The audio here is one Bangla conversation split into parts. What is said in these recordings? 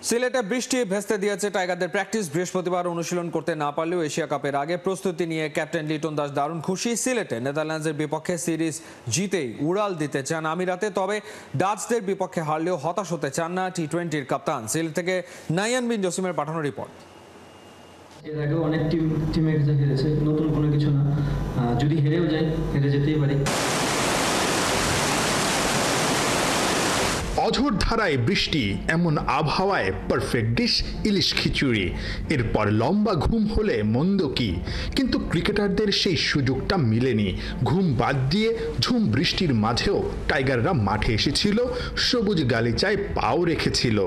সিলেটে বৃষ্টি ভেস্তে দিয়েছে টাইগারদের প্র্যাকটিস। বৃহস্পতিবার অনুশীলন করতে না পারলেও এশিয়া কাপের আগে প্রস্তুতি নিয়ে ক্যাপ্টেন লিটন দাস দারুণ খুশি। সিলেটে নেদারল্যান্ডসের বিপক্ষে সিরিজ জিতেই উড়াল দিতে চান আমিরাতে, তবে ডাচদের বিপক্ষে হারলেও হতাশ হতে চান না টি-20-র কাপ্তান। সিলেট থেকে নাইয়ান বিন জসিমের পাঠানো রিপোর্ট। এর আগেও অনেক টিমের কাছে হেরেছে, নতুন কোনো কিছু না। যদি হেরেও যায়, হেরে যেতেই পারি। অঝোর ধারায় বৃষ্টি, এমন আবহাওয়ায় পারফেক্ট ডিশ ইলিশ খিচুড়ি। এরপর লম্বা ঘুম হলে মন্দ কি, কিন্তু ক্রিকেটারদের সেই সুযোগটা মিলেনি। ঘুম বাদ দিয়ে ঝুম বৃষ্টির মাঝেও টাইগাররা মাঠে এসেছিল, সবুজ গালিচায় পাও রেখেছিল,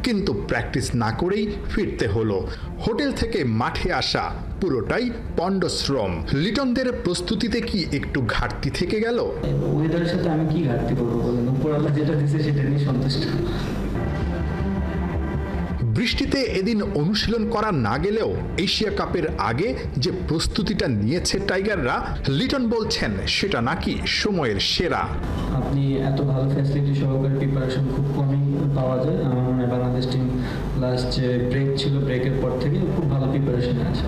কিন্তু প্র্যাকটিস না করেই ফিরতে হলো। হোটেল থেকে মাঠে আসা পুরোটাই পণ্ডশ্রম। লিটনদের প্রস্তুতিতে কি একটু ঘাটতি থেকে গেল? ওয়েদারের সাথে আমি কি ঘাটতি করবো বলেন? উপর আল্লাহ যেটা দিছে সেটা নিয়ে সন্তুষ্ট। বৃষ্টিতে এদিন অনুশীলন করা না গেলেও এশিয়া কাপের আগে যে প্রস্তুতিটা নিয়েছে টাইগাররা, লিটন বলছেন সেটা নাকি সময়ের সেরা। আপনি এত ভালো ফ্যাসিলিটি সহকারে প্রিপারেশন খুব কমই পাওয়া যায়। আমার মনে হয় বাংলাদেশ টিম লাস্ট যে ব্রেক ছিল, ব্রেকের পর থেকে খুব ভালো প্রিপারেশন আছে।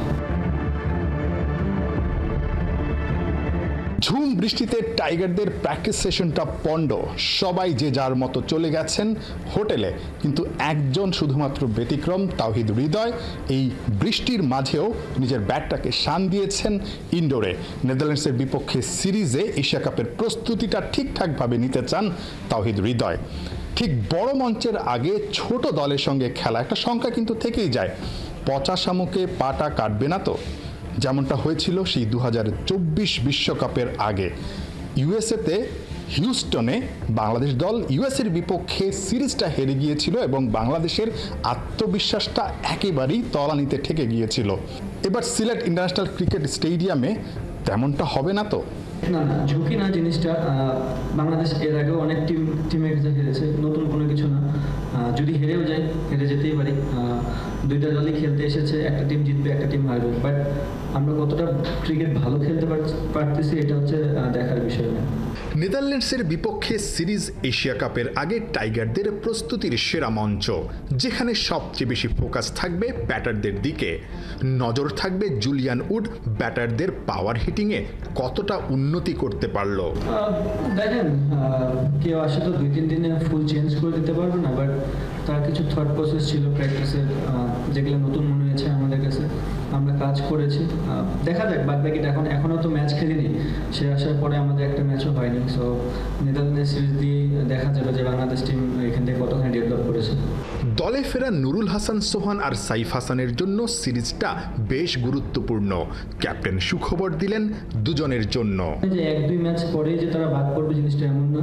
ঝুম বৃষ্টিতে টাইগারদের প্র্যাকটিস সেশনটা পণ্ড। সবাই যে যার মতো চলে গেছেন হোটেলে, কিন্তু একজন শুধুমাত্র ব্যতিক্রম, তাওহিদ হৃদয়। এই বৃষ্টির মাঝেও নিজের ব্যাটটাকে শান দিয়েছেন ইনডোরে। নেদারল্যান্ডসের বিপক্ষে সিরিজে এশিয়া কাপের প্রস্তুতিটা ঠিকঠাকভাবে নিতে চান তাওহিদ হৃদয়। ঠিক বড় মঞ্চের আগে ছোট দলের সঙ্গে খেলা, একটা সংখ্যা কিন্তু থেকেই যায়। পচা শামুকে পাটা কাটবে না তো, যেমনটা হয়েছিল সেই 2024 বিশ্বকাপের আগে। ইউএসএতে হিউস্টনে বাংলাদেশ দল ইউএসের বিপক্ষে সিরিজটা হেরে গিয়েছিল এবং বাংলাদেশের আত্মবিশ্বাসটা একেবারেই তলানিতে ঠেকে গিয়েছিল। এবার সিলেট ইন্টারন্যাশনাল ক্রিকেট স্টেডিয়ামে তেমনটা হবে না তো? না, ঝুঁকি না জিনিসটা। বাংলাদেশ এর আগেও অনেক টিমের কাছে হেরেছে, নতুন কোনো কিছু না। যদি হেরেও যায়, হেরে যেতেই পারি। দুইটা দলই খেলতে এসেছে, একটা টিম জিতবে, একটা টিম হারবে। বাট আমরা কতটা ক্রিকেট ভালো খেলতে পারতেছি এটা হচ্ছে দেখার বিষয় না। নেদারল্যান্ডসের বিপক্ষে সিরিজ এশিয়া কাপের আগে টাইগারদের প্রস্তুতির সেরা মঞ্চ, যেখানে সবচেয়ে বেশি ফোকাস থাকবে ব্যাটারদের দিকে। নজর থাকবে জুলিয়ান উড ব্যাটারদের পাওয়ার হিটিংয়ে কতটা উন্নতি করতে পারলো। দেখেন, কেউ আসে তো 2-3 দিনে ফুল চেঞ্জ করে দিতে পারবে না, বাট তার কিছু থট প্রসেস ছিল প্র্যাকটিসের, যেগুলো নতুন মনে হয়েছে আমাদের কাছে। আমরা কাজ করেছি, দেখা যাক বাদ বাকিটা। এখনও তো ম্যাচ খেলিনি, সে আসার পরে আমাদের একটা ম্যাচও হয়নি। সো নেদারল্যান্ডস সিরিজ দিয়ে দেখা যাবে যে বাংলাদেশ টিম এখান থেকে কতখানি ডেভেলপ করেছে। দলে ফেরা নুরুল হাসান সোহান আর সাইফ হাসানের জন্য সিরিজটা বেশ গুরুত্বপূর্ণ। ক্যাপ্টেন সুখবর দিলেন দুজনের জন্য। যে 1-2 ম্যাচ পরেই যে তারা বাদ পড়বে জিনিসটা এমন না।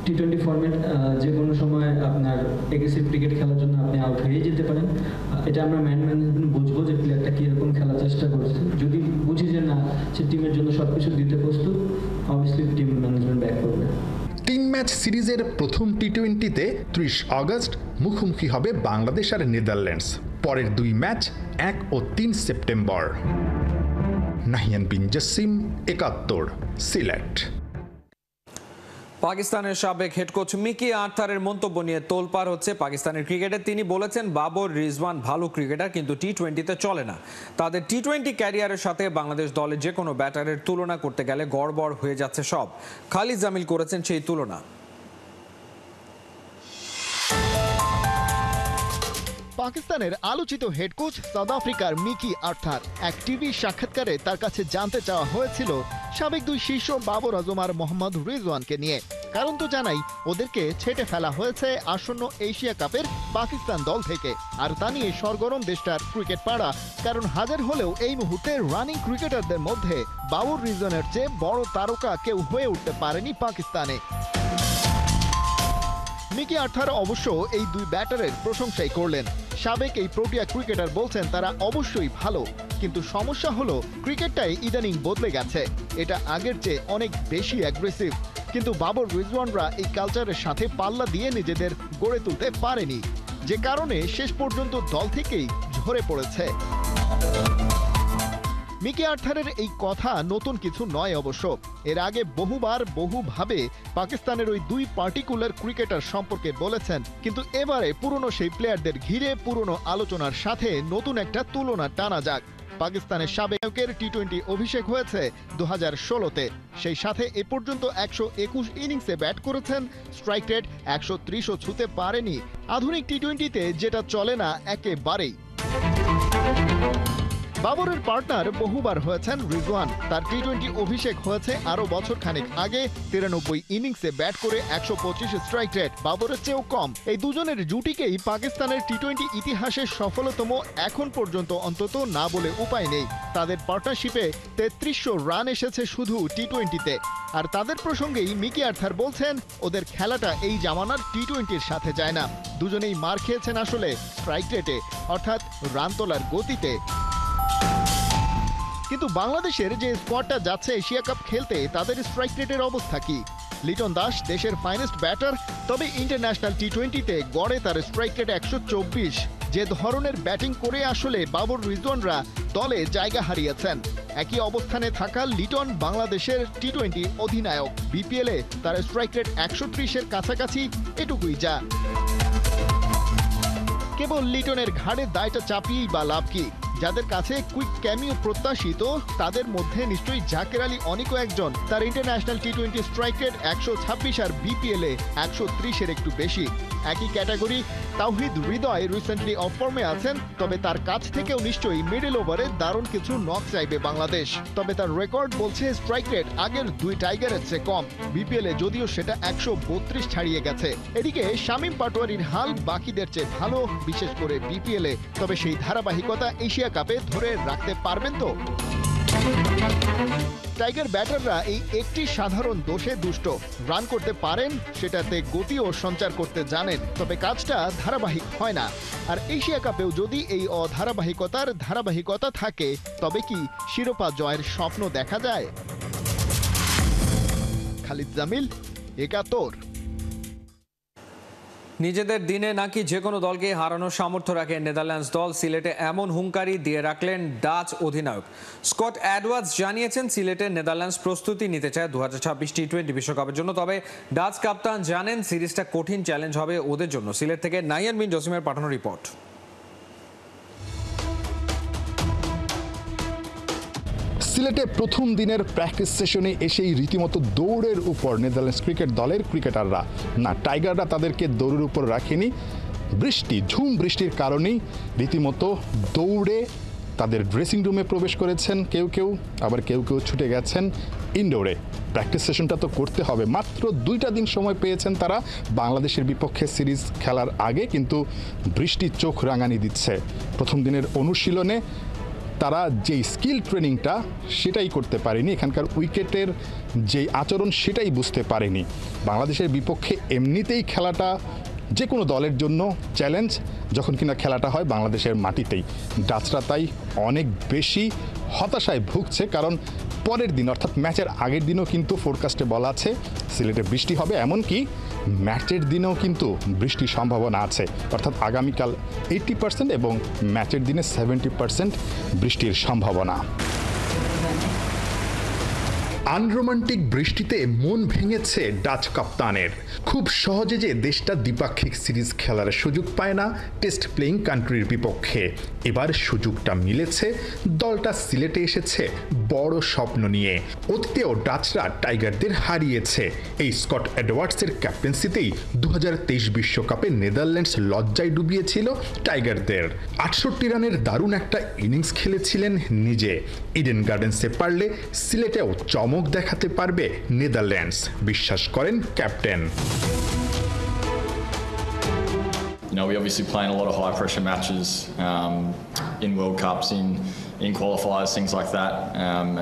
টি-20 ফরম্যাট যে কোনো সময় আপনার এগ্রেসিভ ক্রিকেট খেলার জন্য আপনি আউট হয়ে যেতে পারেন। এটা আমরা ম্যানেজমেন্ট বুঝবো যে প্লেয়ারটা কীরকম খেলার চেষ্টা করছে। যদি বুঝি যে না, সে টিমের জন্য সব কিছু দিতে প্রস্তুত, অবভিয়াসলি টিম ম্যানেজমেন্ট ব্যাক করবে। 3 ম্যাচ সিরিজের প্রথম টি-20তে 30 আগস্ট মুখোমুখি হবে বাংলাদেশ আর নেদারল্যান্ডস। পরের 2 ম্যাচ 1 ও 3 সেপ্টেম্বর। নাহিয়ান বিন জসিম, 71, সিলেট। পাকিস্তানের সাবেক হেড কোচ মিকি আর্থারের মন্তব্য নিয়ে তোলপাড় হচ্ছে পাকিস্তানের ক্রিকেটে। তিনি বলেছেন বাবর রিজওয়ান ভালো ক্রিকেটার, কিন্তু টি-20তে চলে না। তাদের টি-20 ক্যারিয়ারের সাথে বাংলাদেশ দলের যে কোনো ব্যাটারের তুলনা করতে গেলে গড়বড় হয়ে যাচ্ছে সব। খালিদ জামিল করেছেন সেই তুলনা। পাকিস্তানের আলোচিত হেড কোচ সাউথ আফ্রিকার মিকি আর্থার। এক টিভি সাক্ষাৎকারে তার কাছে জানতে চাওয়া হয়েছিল সাবেক 2 শীর্ষ বাবর আজম আর মোহাম্মদ রিজওয়ানকে নিয়ে। কারণ তো জানাই, ওদেরকে ছেটে ফেলা হয়েছে আসন্ন এশিয়া কাপের পাকিস্তান দল থেকে। আর তা নিয়ে সরগরম দেশটার ক্রিকেট পাড়া। কারণ হাজার হলেও এই মুহূর্তে রানিং ক্রিকেটারদের মধ্যে বাবর রিজওয়ানের চেয়ে বড় তারকা কেউ হয়ে উঠতে পারেনি পাকিস্তানে। মিকি আর্থার অবশ্য এই 2 ব্যাটারের প্রশংসাই করলেন। সাবেক এই প্রোটিয়া ক্রিকেটার বলছেন তারা অবশ্যই ভালো, কিন্তু সমস্যা হলো ক্রিকেটটাই ইদানিং বদলে গেছে। এটা আগের চেয়ে অনেক বেশি অ্যাগ্রেসিভ। কিন্তু বাবর রিজওয়ানরা এই কালচারের সাথে পাল্লা দিয়ে নিজেদের গড়ে তুলতে পারেনি, যে কারণে শেষ পর্যন্ত দল থেকেই ঝরে পড়েছে। মিকি আর্থারের এই কথা নতুন কিছু নয় অবশ্য। এর আগে বহুভাবে পাকিস্তানের ওই দুই পার্টিকুলার ক্রিকেটার সম্পর্কে বলেছেন, কিন্তু এবারে পুরনো সেই প্লেয়ারদের ঘিরে পুরনো আলোচনার সাথে নতুন একটা তুলনা টানা যাক। পাকিস্তানের সাবেকের টি-20 অভিষেক হয়েছে 2016-তে। সেই সাথে এ পর্যন্ত 121 ইনিংসে ব্যাট করেছেন, স্ট্রাইক রেট 130ও ছুঁতে পারেনি। আধুনিক টি-20তে যেটা চলে না একেবারেই। বাবরের পার্টনার বহুবার হয়েছেন রিজওয়ান। তার টি-20 অভিষেক হয়েছে আরো বছর খানেক আগে। 93 ইনিংসে ব্যাট করে 125 স্ট্রাইক রেট, বাবরের চেয়েও কম। এই দুজনের জুটিকেই পাকিস্তানের টি-20 ইতিহাসের সফলতম এখন পর্যন্ত অন্তত না বলে উপায় নেই। তাদের পার্টনারশিপে 3300 রান এসেছে শুধু টি-20তে। আর তাদের প্রসঙ্গেই মিকি আর্থার বলছেন, ওদের খেলাটা এই জামানার টি-20-র সাথে যায় না। দুজনেই মার খেয়েছেন আসলে স্ট্রাইক রেটে, অর্থাৎ রান তোলার গতিতে। কিন্তু বাংলাদেশের যে স্কোয়াডটা যাচ্ছে এশিয়া কাপ খেলতে, তাদের স্ট্রাইক রেটের অবস্থা কি? লিটন দাস দেশের ফাইনেস্ট ব্যাটার, তবে ইন্টারন্যাশনাল টি-20তে গড়ে তার স্ট্রাইক রেট 124। যে ধরনের ব্যাটিং করে আসলে বাবর রিজওয়ানরা দলে জায়গা হারিয়েছেন। একই অবস্থানে থাকা লিটন বাংলাদেশের টি-20 অধিনায়ক। বিপিএলে তার স্ট্রাইক রেট 130-এর কাছাকাছি, এটুকুই যা। কেবল লিটনের ঘাড়ে দায়টা চাপিয়েই বা লাভ কি? যাদের কাছে কুইক ক্যামিও প্রত্যাশিত, তাদের মধ্যে নিশ্চয়ই জাকের আলী অনিকও একজন। তার ইন্টারন্যাশনাল টি-20 স্ট্রাইক রেট 126 আর বিপিএলে 130-এর একটু বেশি। একই category Towhid Hridoy recently of ফর্মে আছেন, তবে তার কাছ থেকেও নিশ্চয়ই মিডল ওভারে দারুণ কিছু নক চাইবে বাংলাদেশ। তবে তার রেকর্ড বলছে স্ট্রাইক রেট আগের দুই টাইগারের চেয়ে কম। বিপিএলে যদিও সেটা 132 ছাড়িয়ে গেছে। এদিকে শামীম পাটোয়ারির হাল বাকিদের চেয়ে ভালো, বিশেষ করে বিপিএলে। তবে সেই ধারাবাহিকতা এশিয়া কাপে ধরে রাখতে পারবেন তো? টাইগার ব্যাটাররা এই একটি সাধারণ দোষে দুষ্ট। রান করতে পারেন, সেটাতে গতিও সঞ্চার করতে জানেন, তবে কাজটা ধারাবাহিক হয় না। আর এশিয়া কাপেও যদি এই অধারাবাহিকতার ধারাবাহিকতা থাকে, তবে কি শিরোপা জয়ের স্বপ্ন দেখা যায়? খালিদ জামিল, একাত্তর। নিজেদের দিনে নাকি যে কোনো দলকে হারানোর সামর্থ্য রাখে নেদারল্যান্ডস দল, সিলেটে এমন হুঙ্কারি দিয়ে রাখলেন ডাচ অধিনায়ক। স্কট অ্যাডওয়ার্ডস জানিয়েছেন সিলেটে নেদারল্যান্ডস প্রস্তুতি নিতে চায় 2026 টি-20 বিশ্বকাপের জন্য। তবে ডাচ কাপ্তান জানেন সিরিজটা কঠিন চ্যালেঞ্জ হবে ওদের জন্য। সিলেট থেকে নাইয়ান বিন জসিমের পাঠানো রিপোর্ট। সিলেটে প্রথম দিনের প্র্যাকটিস সেশনে এসেই রীতিমতো দৌড়ের উপর নেদারল্যান্ডস ক্রিকেট দলের ক্রিকেটাররা। না, টাইগাররা তাদেরকে দৌড়ের উপর রাখেনি। ঝুম বৃষ্টির কারণেই রীতিমতো দৌড়ে তাদের ড্রেসিং রুমে প্রবেশ করেছেন কেউ, আবার কেউ ছুটে গেছেন ইনডোরে। প্র্যাকটিস সেশনটা তো করতে হবে। মাত্র 2টা দিন সময় পেয়েছেন তারা বাংলাদেশের বিপক্ষে সিরিজ খেলার আগে, কিন্তু বৃষ্টি চোখ রাঙানি দিচ্ছে। প্রথম দিনের অনুশীলনে তারা যেই স্কিল ট্রেনিংটা সেটাই করতে পারেনি, এখানকার উইকেটের যেই আচরণ সেটাই বুঝতে পারেনি। বাংলাদেশের বিপক্ষে এমনিতেই খেলাটা যে কোনো দলের জন্য চ্যালেঞ্জ, যখন কিনা খেলাটা হয় বাংলাদেশের মাটিতেই। ডাচরা তাই অনেক বেশি হতাশায় ভুগছে, কারণ পরের দিন অর্থাৎ ম্যাচের আগের দিনও কিন্তু ফোরকাস্টে বলা আছে সিলেটে বৃষ্টি হবে, এমনকি ম্যাচের দিনেও কিন্তু বৃষ্টির সম্ভাবনা আছে। অর্থাৎ আগামীকাল 80% এবং ম্যাচের দিনে 70% বৃষ্টির সম্ভাবনা। আনরোমান্টিক বৃষ্টিতে মন ভেঙেছে ডাচ কাপ্তানের। খুব সহজে যে দেশটা দ্বিপাক্ষিক সিরিজ খেলার সুযোগ পায় না টেস্ট প্লেইং কান্ট্রির বিপক্ষে, এবার সুযোগটা মিলেছে। দলটা সিলেটে এসেছে বড় স্বপ্ন নিয়ে। অতীতেও ডাচরা টাইগারদের হারিয়েছে। এই স্কট অ্যাডওয়ার্ডসের ক্যাপ্টেন্সিতেই 2023 বিশ্বকাপে নেদারল্যান্ডস লজ্জায় ডুবিয়েছিল টাইগারদের। 68 রানের দারুণ একটা ইনিংস খেলেছিলেন নিজে। ইডেন গার্ডেন্সে পারলে সিলেটেও চমক দেখাতে পারবে নেদারল্যান্ডস, বিশ্বাস করেন captain. You know, we obviously playing a lot of high pressure matches in World Cups, in qualifiers, things like that.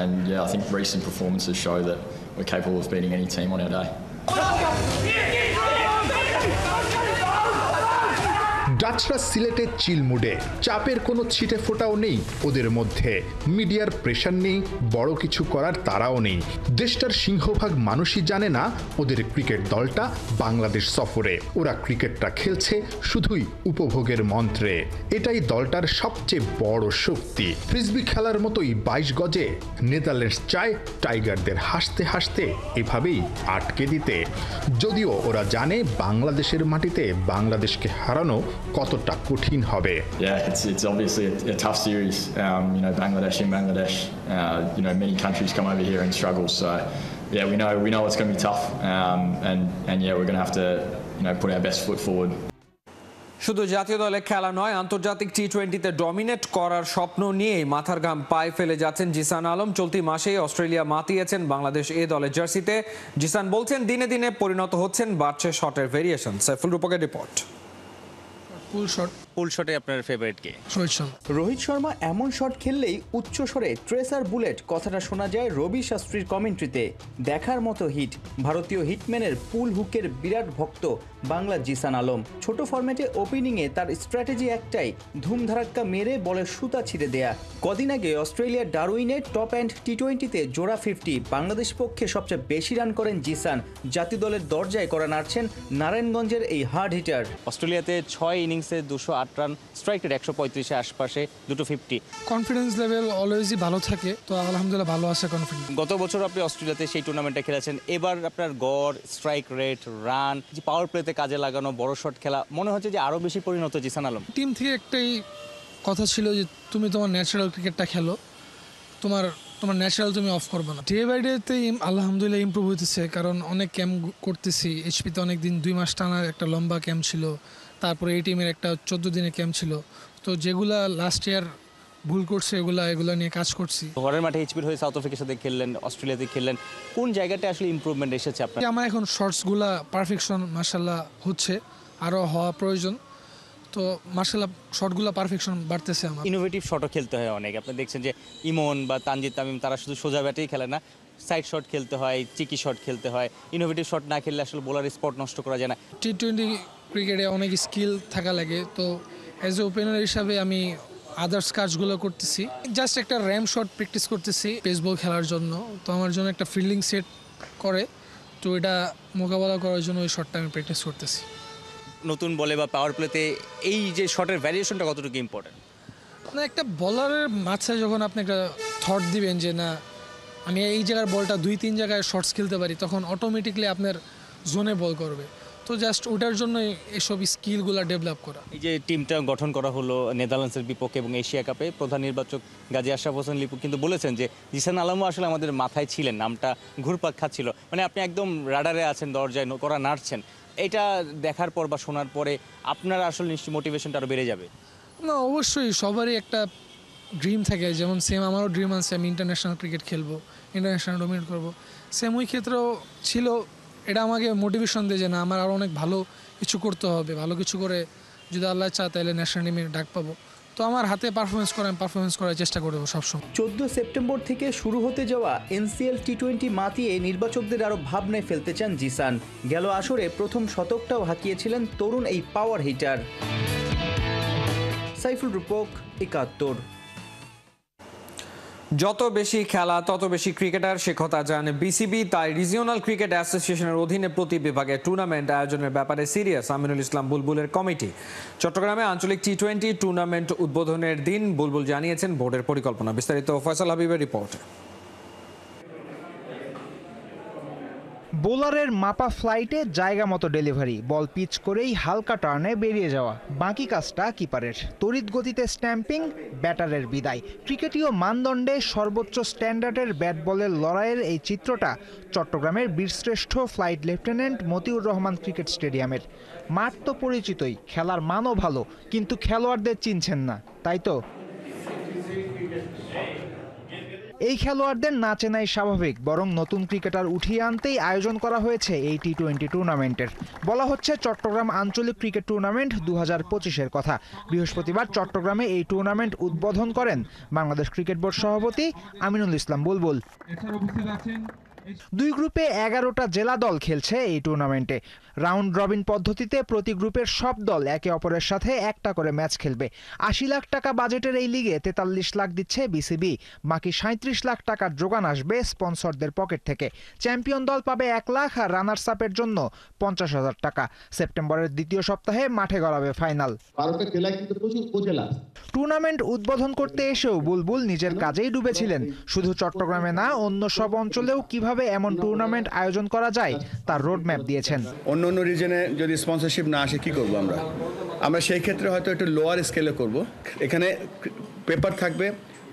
And yeah, I think recent performances show that we're capable of beating any team on our day. ডাচরা সিলেটে চিল মুডে, চাপের কোনো ছিটে ফোটাও নেই ওদের মধ্যে, মিডিয়ার প্রেশার নেই, বড় কিছু করার তারাও নেই। দেশটার সিংহভাগ মানুষই জানে না ওদের ক্রিকেট দলটা বাংলাদেশ সফরে, ওরা ক্রিকেটটা খেলছে শুধুই উপভোগের মন্ত্রে। এটাই দলটার সবচেয়ে বড় শক্তি। ফ্রিসবি খেলার মতোই 22 গজে নেদারল্যান্ডস চায় টাইগারদের হাসতে হাসতে এভাবেই আটকে দিতে, যদিও ওরা জানে বাংলাদেশের মাটিতে বাংলাদেশকে হারানো কতটা কঠিন হবে। Yeah, it's obviously a tough series. Bangladesh in Bangladesh. Many countries come over here and struggle. So, yeah, we know it's going to be tough. And yeah, we're going to have to put our best foot forward. শুধু জাতীয় দলে খেলা নয়, আন্তর্জাতিক টি-20তে ডমিনেট করার স্বপ্ন নিয়েই মাথার ঘাম পায়ে ফেলে যাচ্ছেন জিসান আলম। চলতি মাসেই অস্ট্রেলিয়া মাতিয়েছেন বাংলাদেশ এ দলের জার্সিতে। জিসান বলছেন, দিনে দিনে পরিণত হচ্ছেন, বাড়ছে শটের ভেরিয়েশন। সাইফুল রূপকের রিপোর্ট। পুল শটে আপনার ফেভারিট কে? রোহিত শর্মা এমন শট খেললেই উচ্চ স্বরে ট্রেসার বুলেট কথাটা শোনা যায় রবি শাস্ত্রীর কমেন্ট্রিতে। দেখার মতো হিট। ভারতীয় হিটম্যানের পুল হুকের বিরাট ভক্ত বাংলার জিসান আলম। ছোট ফরম্যাটে ওপেনিংয়ে তার স্ট্র্যাটেজি একটাই, ধুমধারাক্কা মেরে বলের সুতা ছিঁড়ে দেয়া। কদিন আগে অস্ট্রেলিয়ার ডারউইনে টপ অ্যান্ড টি-20তে জোড়া 50, বাংলাদেশ পক্ষে সবচেয়ে বেশি রান করেন জিসান। জাতীয় দলের দরজায় করা নাড়ছেন নারায়ণগঞ্জের এই হার্ড হিটার। অস্ট্রেলিয়াতে 6 ইনিংসে 208 রান, স্ট্রাইক রেট 135-এর আশপাশে, দুটো 50। কনফিডেন্স লেভেল অলওয়েজই ভালো থাকে, তো আলহামদুলিল্লাহ ভালো আছে কনফিডেন্স। গত বছর আপনি অস্ট্রেলিয়াতে সেই টুর্নামেন্টে খেলেছেন, এবার আপনার গড়, স্ট্রাইক রেট, রান, যে পাওয়ার প্লেতে কাজে লাগানো, বড় শট খেলা, মনে হচ্ছে যে আরো বেশি পরিণত জিসান আলম। টিম থেকে একটাই কথা ছিল যে তুমি তোমার ন্যাচারাল ক্রিকেটটা খেলো, তোমার ন্যাচারাল তুমি অফ করবে না। ডে বাই ডেতে আলহামদুলিল্লাহ ইমপ্রুভ হইতেছে, কারণ অনেক ক্যাম্প করতেছি। এইচপিতে অনেক দিন 2 মাস টানা একটা লম্বা ক্যাম্প ছিল, তারপরে এই টিমের একটা 14 দিনের ক্যাম্প ছিল। তো যেগুলা লাস্ট ইয়ার ভুল করছে এগুলা নিয়ে কাজ করছি। ঘরের মাঠে এইচপির হয়ে সাউথ আফ্রিকার সাথে খেললেন, অস্ট্রেলিয়াতে খেললেন, কোন জায়গাটা আসলে ইমপ্রুভমেন্ট এসেছে আপনার? আমার এখন শর্টসগুলা পারফেকশন মাশাআল্লাহ হচ্ছে, আরও হওয়া প্রয়োজন। তো মাশাআল্লাহ শটগুলো পারফেকশন বাড়তেছে আমার। ইনোভেটিভ শটও খেলতে হয় অনেক। আপনি দেখছেন যে ইমন বা তানজিদ তামিম তারা শুধু সোজা ব্যাটেই খেলে না, সাইড শট খেলতে হয়, চিকি শট খেলতে হয়। ইনোভেটিভ শট না খেললে আসলে বোলার স্পট নষ্ট করা যায় না। টি-20 ক্রিকেটে অনেক স্কিল থাকা লাগে, তো অ্যাজ এ ওপেনার হিসাবে আমি আদার্স কাজগুলো করতেছি। জাস্ট একটা র্যাম শট প্র্যাকটিস করতেছি বেসবল খেলার জন্য। তো আমার জন্য একটা ফিল্ডিং সেট করে, তো এটা মোকাবেলা করার জন্য ওই শটটা আমি প্র্যাকটিস করতেছি। নতুন বলে বা পাওয়ার প্লেতে এই যে শটের ভ্যারিয়েশনটা কতটুকু ইম্পর্টেন্ট? না, একটা বলারের মাথায় যখন আপনি একটা থট দিবেন যে না আমি এই জায়গার বলটা 2-3 জায়গায় শর্টস খেলতে পারি, তখন অটোমেটিকলি আপনার জোনে বল করবে। তো জাস্ট ওটার জন্য এসব স্কিলগুলো ডেভেলপ করা। এই যে টিমটা গঠন করা হলো নেদারল্যান্ডসের বিপক্ষে এবং এশিয়া কাপে, প্রধান নির্বাচক গাজী আশরাফ হোসেন লিপু কিন্তু বলেছেন যে জিসান আলমও আসলে আমাদের মাথায় ছিলেন, নামটা ঘুরপাক খাচ্ছিল। মানে আপনি একদম রাডারে আছেন, দরজায় করা নাড়ছেন। এটা দেখার পর বা শোনার পরে আপনার আসলে নিশ্চয়ই মোটিভেশনটা আরও বেড়ে যাবে। না, অবশ্যই সবারই একটা ড্রিম থাকে, যেমন সেম আমারও ড্রিম আছে আমি ইন্টারন্যাশনাল ক্রিকেট খেলবো, ইন্টারন্যাশনাল ডমিনেট করবো। সেম ওই ক্ষেত্রেও ছিল। এটা আমাকে মোটিভেশন দেয় যে না আমার আরও অনেক ভালো কিছু করতে হবে, ভালো কিছু করে যদি আল্লাহ চায় তাহলে ন্যাশনাল টিমে ডাক পাবো। তো আমার হাতে পারফরমেন্স করার চেষ্টা করবো সবসময়। 14 সেপ্টেম্বর থেকে শুরু হতে যাওয়া এনসিএল টি-20 মাতিয়ে নির্বাচকদের আরও ভাবনায় ফেলতে চান জিসান। গেল আসরে প্রথম শতকটাও হাঁকিয়েছিলেন তরুণ এই পাওয়ার হিটার। সাইফুল রূপক, 71। যত বেশি খেলা তত বেশি ক্রিকেটার, সে কথা জানে বিসিবি। তাই রিজিওনাল ক্রিকেট অ্যাসোসিয়েশনের অধীনে প্রতি বিভাগে টুর্নামেন্ট আয়োজনের ব্যাপারে সিরিয়াস আমিনুল ইসলাম বুলবুলের কমিটি। চট্টগ্রামে আঞ্চলিক টি-20 টুর্নামেন্ট উদ্বোধনের দিন বুলবুল জানিয়েছেন বোর্ডের পরিকল্পনা। বিস্তারিত ফয়সাল হাবিবের রিপোর্টে। বোলারের মাপা ফ্লাইটে জায়গা মতো ডেলিভারি, বল পিচ করেই হালকা টার্নে বেরিয়ে যাওয়া, বাকি কাজটা কিপারের। তড়িৎ গতিতে স্ট্যাম্পিং, ব্যাটারের বিদায়। ক্রিকেটীয় মানদণ্ডে সর্বোচ্চ স্ট্যান্ডার্ডের ব্যাট বলের লড়াইয়ের এই চিত্রটা চট্টগ্রামের বীরশ্রেষ্ঠ flight lieutenant Motiur Rahman cricket স্টেডিয়ামের। মাঠ তো পরিচিতই, খেলার মানও ভালো, কিন্তু খেলোয়াড়দের চিনছেন না, তাই তো? এই খেলোয়াড়দের না চেনাই স্বাভাবিক, বরং নতুন ক্রিকেটার উঠিয়ে আনতেই আয়োজন করা হয়েছে এই টি-20 টুর্নামেন্টের। বলা হচ্ছে চট্টগ্রাম আঞ্চলিক ক্রিকেট টুর্নামেন্ট 2025-এর কথা। বৃহস্পতিবার চট্টগ্রামে এই টুর্নামেন্ট উদ্বোধন করেন বাংলাদেশ ক্রিকেট বোর্ড সভাপতি আমিনুল ইসলাম বুলবুল। দুই গ্রুপে 11টা জেলা দল খেলছে এই টুর্নামেন্টে। রাউন্ড রবিন পদ্ধতিতে প্রতি গ্রুপের সব দল একে অপরের সাথে একটা করে ম্যাচ খেলবে। 80 লাখ টাকা বাজেটের এই লিগে 43 লাখ দিচ্ছে বিসিবি, বাকি 37 লাখ টাকার যোগান আসবে স্পন্সরদের পকেট থেকে। চ্যাম্পিয়ন দল পাবে 1 লাখ আর রানার্স আপের জন্য 50,000 টাকা। সেপ্টেম্বরের দ্বিতীয় সপ্তাহে মাঠে গড়াবে ফাইনাল। টুর্নামেন্ট উদ্বোধন করতে এসেও বুলবুল নিজের কাজেই ডুবেছিলেন। শুধু চট্টগ্রামে না, অন্য সব অঞ্চলেও কিভাবে এমন টুর্নামেন্ট আয়োজন করা যায় তার রোডম্যাপ দিয়েছেন। অন্য রিজনে যদি স্পন্সরশিপ না আসে কি করব আমরা সেই ক্ষেত্রে হয়তো একটু লোয়ার স্কেলে করব। এখানে পেপার থাকবে,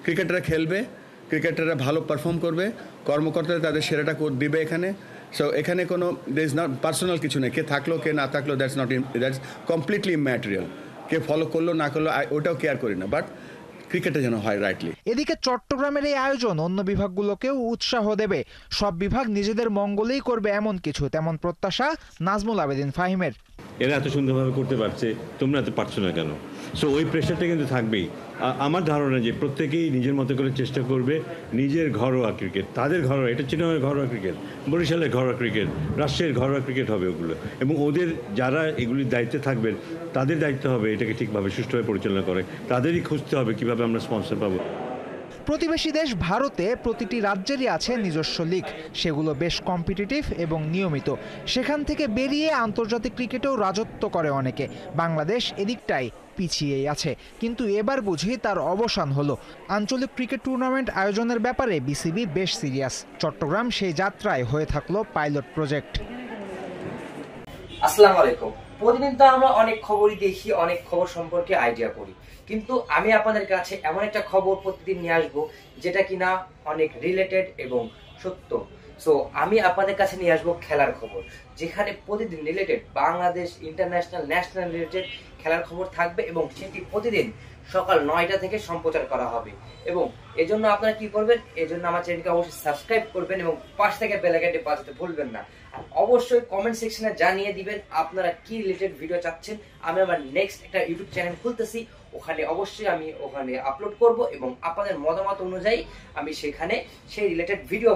ক্রিকেটাররা খেলবে, ক্রিকেটাররা ভালো পারফর্ম করবে, কর্মকর্তারা তাদের সেরাটা দিবে এখানে। সো এখানে কোনো দের ইজ নট পার্সোনাল কিছু নেই, কে থাকলো কে না থাকলো, that's completely immaterial. K follow করলো না করলো ওটাও কেয়ার করি না, বাট ক্রিকেটে যেন হয় রাইটলি। এদিকে চট্টগ্রামের এই আয়োজন অন্য বিভাগগুলোকেও উৎসাহ দেবে। সব বিভাগ নিজেদের মঙ্গলেই করবে এমন কিছু, তেমন প্রত্যাশা নাজমুল আবেদিন ফাহিমের। এরা এত সুন্দরভাবে করতে পারছে, তোমরা এত পারছো না কেন? সো ওই প্রেশারটা কিন্তু থাকবেই। আমার ধারণা যে প্রত্যেকেই নিজের মতো করে চেষ্টা করবে নিজের ঘরোয়া ক্রিকেট, তাদের ঘরোয়া, এটা চিটাগংয়ের ঘরোয়া ক্রিকেট, বরিশালের ঘরোয়া ক্রিকেট, রাজশাহীর ঘরোয়া ক্রিকেট হবে ওগুলো, এবং ওদের যারা এগুলির দায়িত্বে থাকবেন তাদের দায়িত্ব হবে এটাকে ঠিকভাবে সুষ্ঠুভাবে পরিচালনা করে। তাদেরই খুঁজতে হবে কিভাবে আমরা স্পন্সর পাবো। প্রতিবেশী দেশ ভারতে প্রতিটি রাজ্যেরই আছে নিজস্ব লিগ, সেগুলো বেশ কম্পিটিটিভ এবং নিয়মিত। সেখান থেকে বেরিয়ে আন্তর্জাতিক ক্রিকেটেও রাজত্ব করে অনেকে। বাংলাদেশ এদিকটাই পিছিয়েই আছে, কিন্তু এবার বুঝি তার অবসান হলো। আঞ্চলিক ক্রিকেট টুর্নামেন্ট আয়োজনের ব্যাপারে বিসিবি বেশ সিরিয়াস। চট্টগ্রাম সেই যাত্রায় হয়ে থাকলো পাইলট প্রজেক্ট। আসসালামু আলাইকুম। প্রতিদিন তো আমরা অনেক খবরই দেখি, অনেক খবর সম্পর্কে আইডিয়া করি, কিন্তু আমি আপনাদের কাছে এমন একটা খবর প্রতিদিন নিয়ে আসবো যেটা কিনা অনেক রিলেটেড এবং সত্য। সো আমি আপনাদের কাছে নিয়ে আসবো খেলার খবর, যেখানে প্রতিদিন related Bangladesh, international, national related খেলার খবর থাকবে এবং সেটি প্রতিদিন সকাল 9টা থেকে সম্প্রচার করা হবে। এবং এজন্য আপনারা কি করবেন, এজন্য আমার চ্যানেলকে অবশ্যই সাবস্ক্রাইব করবেন এবং পাশ থেকে বেল আইকনটি বাজাতে ভুলবেন না। আর অবশ্যই কমেন্ট সেকশনে জানিয়ে দিবেন আপনারা কি রিলেটেড ভিডিও চাচ্ছেন। আমি আমার নেক্সট একটা ইউটিউব চ্যানেল খুলতেছি, ওখানে অবশ্যই আমি ওখানে আপলোড করব এবং আপনাদের মতামত অনুযায়ী আমি সেখানে সেই রিলেটেড ভিডিও